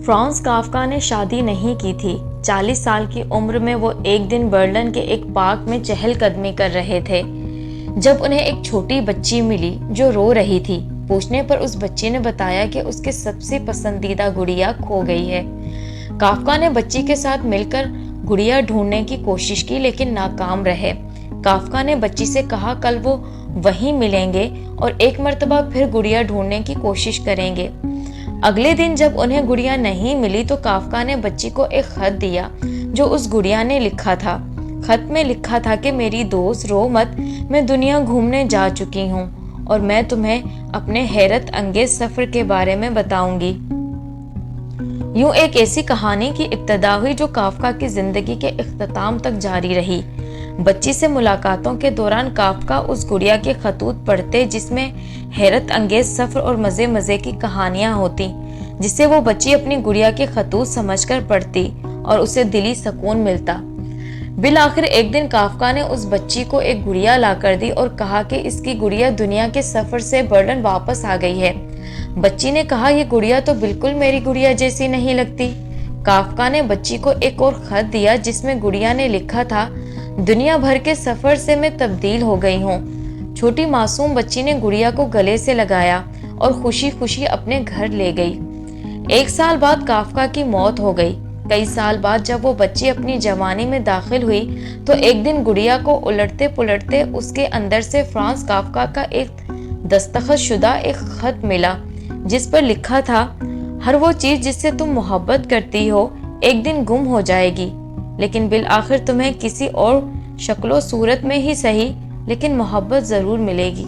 Franz کافکا نے شادی نہیں کی تھی۔ 40 سال کی عمر میں وہ ایک دن برلن کے ایک پارک میں چہل قدمی کر رہے تھے جب انہیں ایک چھوٹی بچی ملی جو رو رہی تھی۔ پوچھنے پر اس بچی نے بتایا کہ اس کے سب سے پسندیدہ گڑیا کھو گئی ہے۔ کافکا نے بچی کے ساتھ مل کر گڑیا ڈھونڈنے کی کوشش کی لیکن ناکام رہے۔ کافکا نے بچی سے کہا کل وہ وہیں ملیں گے اور ایک مرتبہ پھر گڑیا ڈھونڈنے کی کوشش کریں گے۔ اگلے دن جب انہیں گڑیا نہیں ملی تو کافکا نے بچی کو ایک خط دیا جو اس گڑیا نے لکھا تھا۔ خط میں لکھا تھا کہ میری دوست رو مت، میں دنیا گھومنے جا چکی ہوں اور میں تمہیں اپنے حیرت انگیز سفر کے بارے میں بتاؤں گی۔ یوں ایک ایسی کہانی کی ابتدا ہوئی جو کافکا کی زندگی کے اختتام تک جاری رہی۔ بچی سے ملاقاتوں کے دوران کافکا اس گڑیا کے خطوط پڑھتے جس میں حیرت انگیز سفر اور مزے مزے کی کہانیاں ہوتی، جسے وہ بچی اپنی گڑیا کے خطوط سمجھ کر پڑھتی اور اسے دلی سکون ملتا۔ بالآخر ایک دن کافکا نے اس بچی کو ایک گڑیا لا کر دی اور کہا کہ اس کی گڑیا دنیا کے سفر سے برلن واپس آ گئی ہے۔ بچی نے کہا یہ گڑیا تو بالکل میری گڑیا جیسی نہیں لگتی۔ کافکا نے بچی کو ایک اور خط دیا جس میں گڑیا نے لکھا تھا دنیا بھر کے سفر سے میں تبدیل ہو گئی ہوں۔ چھوٹی معصوم بچی نے گڑیا کو گلے سے لگایا اور خوشی خوشی اپنے گھر لے گئی۔ 1 سال بعد کافکا کی موت ہو گئی۔ کئی سال بعد جب وہ بچی اپنی جوانی میں داخل ہوئی تو ایک دن گڑیا کو الٹتے پلٹتے اس کے اندر سے فرانز کافکا کا ایک دستخط شدہ ایک خط ملا جس پر لکھا تھا ہر وہ چیز جس سے تم محبت کرتی ہو ایک دن گم ہو جائے گی، لیکن بالآخر تمہیں کسی اور شکل و صورت میں ہی صحیح لیکن محبت ضرور ملے گی۔